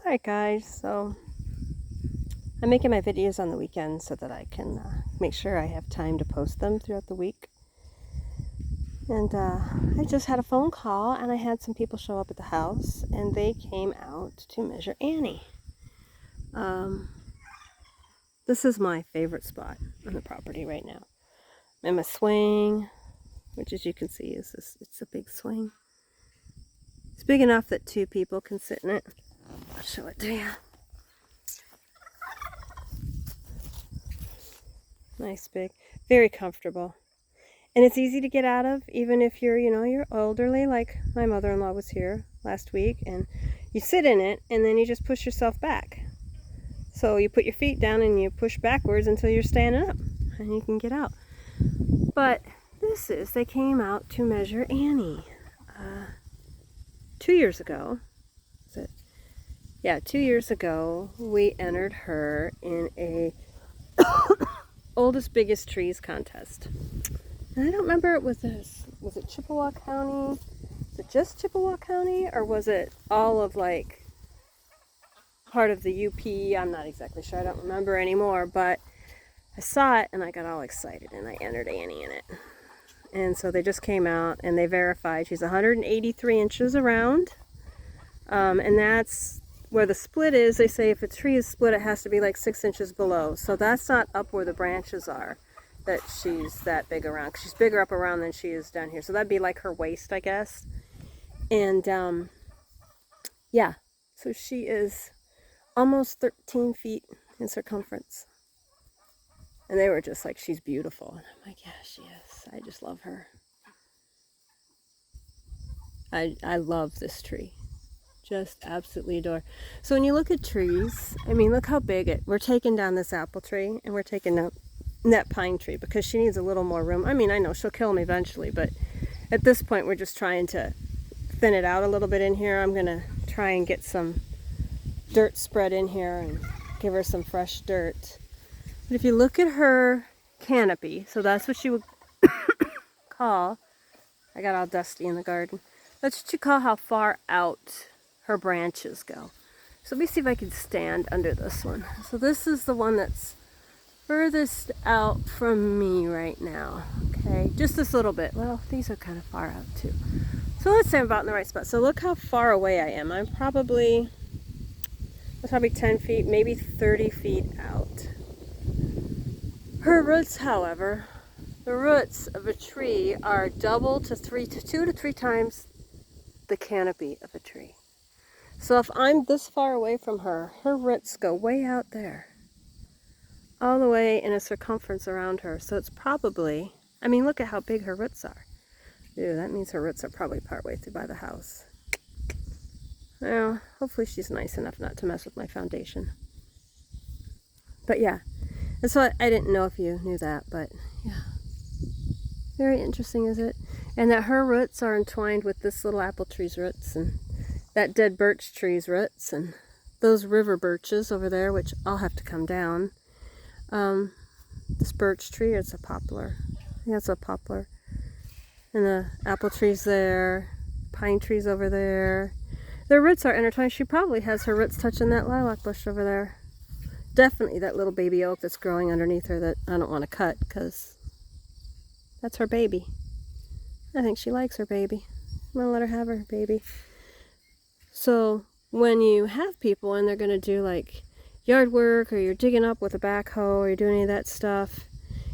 Alright guys, so I'm making my videos on the weekend so that I can make sure I have time to post them throughout the week. And I just had a phone call and I had some people show up at the house and they came out to measure Annie. This is my favorite spot on the property right now. I'm in my swing, which as you can see it's a big swing. It's big enough that two people can sit in it. I'll show it to you. Nice big, very comfortable. And it's easy to get out of, even if you're, you're elderly, like my mother-in-law was here last week, and you sit in it and then you just push yourself back. So you put your feet down and you push backwards until you're standing up and you can get out. But they came out to measure Annie 2 years ago. Is it? Yeah, 2 years ago we entered her in a oldest biggest trees contest. And I don't remember, was it Chippewa County? Was it just Chippewa County, or was it all of like part of the UP? I'm not exactly sure, I don't remember anymore, but I saw it and I got all excited and I entered Annie in it. And so they just came out and they verified she's 183 inches around, and that's where the split is. They say if a tree is split it has to be like 6 inches below, so that's not up where the branches are that she's that big around, because she's bigger up around than she is down here, so that'd be like her waist, I guess. And yeah, so she is almost 13 feet in circumference, and they were just like, she's beautiful. And I'm like, yeah, she is. I just love her. I love this tree. Just absolutely adore. So when you look at trees, I mean, look how big we're taking down this apple tree and we're taking down that pine tree because she needs a little more room. I mean, I know she'll kill me eventually, but at this point we're just trying to thin it out a little bit in here. I'm gonna try and get some dirt spread in here and give her some fresh dirt. But if you look at her canopy, so that's what she would call, I got all dusty in the garden, that's what you call how far out her branches go. So let me see if I can stand under this one. So this is the one that's furthest out from me right now. Okay, just this little bit. Well, these are kind of far out too. So let's say I'm about in the right spot. So look how far away I am. I'm probably 10 feet, maybe 30 feet out. Her roots, however, the roots of a tree are double to 2 to 3 times the canopy of a tree. So if I'm this far away from her, her roots go way out there, all the way in a circumference around her. So it's probably, I mean, look at how big her roots are. Ew, that means her roots are probably partway through by the house. Well, hopefully she's nice enough not to mess with my foundation. But yeah, and so I didn't know if you knew that, but yeah. Very interesting, is it? And that her roots are entwined with this little apple tree's roots, and that dead birch tree's roots, and those river birches over there, which I'll have to come down. This birch tree, it's a poplar. Yeah, it's a poplar. And the apple tree's there, pine trees over there. Their roots are intertwined. She probably has her roots touching that lilac bush over there. Definitely that little baby oak that's growing underneath her that I don't want to cut, because that's her baby. I think she likes her baby. I'm going to let her have her baby. So when you have people and they're going to do like yard work, or you're digging up with a backhoe, or you're doing any of that stuff,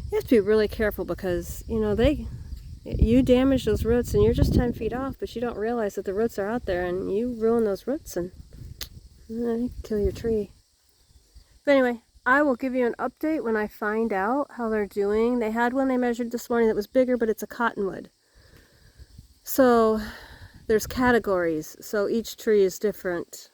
you have to be really careful, because you damage those roots and you're just 10 feet off, but you don't realize that the roots are out there, and you ruin those roots and kill your tree. But anyway, I will give you an update when I find out how they're doing. They had one they measured this morning that was bigger, but it's a cottonwood. So there's categories, so each tree is different,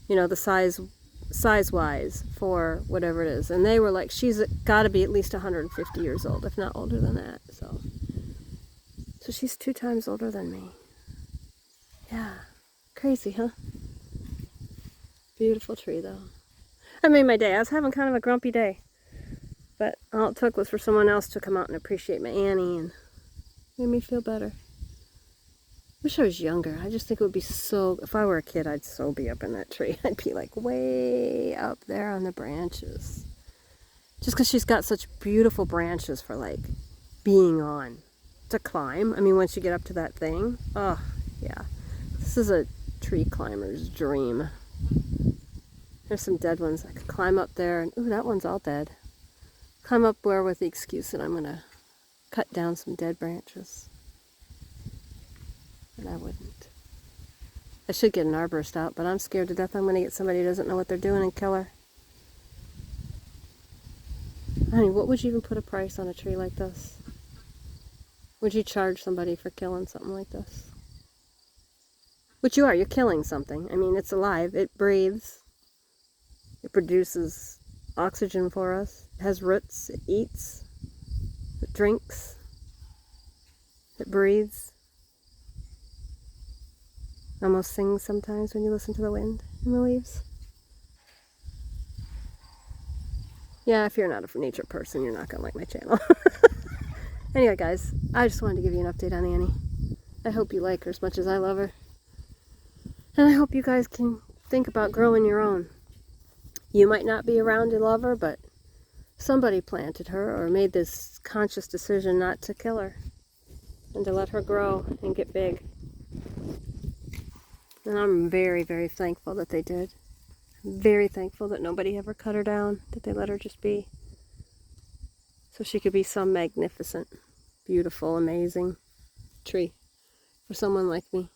the size-wise for whatever it is. And they were like, she's got to be at least 150 years old, if not older than that. So she's 2 times older than me. Yeah, crazy, huh? Beautiful tree, though. I made my day. I was having kind of a grumpy day, but all it took was for someone else to come out and appreciate my Annie, and made me feel better. Wish I was younger. I just think it would be so, if I were a kid, I'd so be up in that tree. I'd be like way up there on the branches. Just because she's got such beautiful branches for like being on to climb. I mean, once you get up to that thing, oh yeah. This is a tree climber's dream. There's some dead ones. I could climb up there and, ooh, that one's all dead. Climb up where with the excuse that I'm going to cut down some dead branches. And I wouldn't. I should get an arborist out, but I'm scared to death I'm going to get somebody who doesn't know what they're doing and kill her. Honey, what would you even put a price on a tree like this? Would you charge somebody for killing something like this? Which you are, you're killing something. I mean, it's alive, it breathes, it produces oxygen for us, it has roots, it eats, it drinks, it breathes. Almost sings sometimes when you listen to the wind and the leaves. Yeah, if you're not a nature person, you're not going to like my channel. Anyway, guys, I just wanted to give you an update on Annie. I hope you like her as much as I love her. And I hope you guys can think about growing your own. You might not be around to love her, but somebody planted her or made this conscious decision not to kill her and to let her grow and get big. And I'm very, very thankful that they did. I'm very thankful that nobody ever cut her down, that they let her just be. So she could be some magnificent, beautiful, amazing tree for someone like me.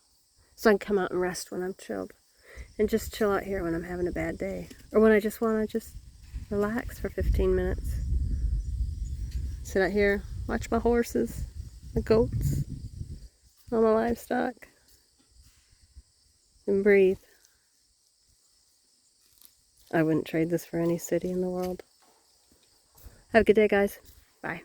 So I can come out and rest when I'm chilled. And just chill out here when I'm having a bad day. Or when I just want to just relax for 15 minutes. Sit out here, watch my horses, my goats, all my livestock. And breathe. I wouldn't trade this for any city in the world. Have a good day, guys. Bye.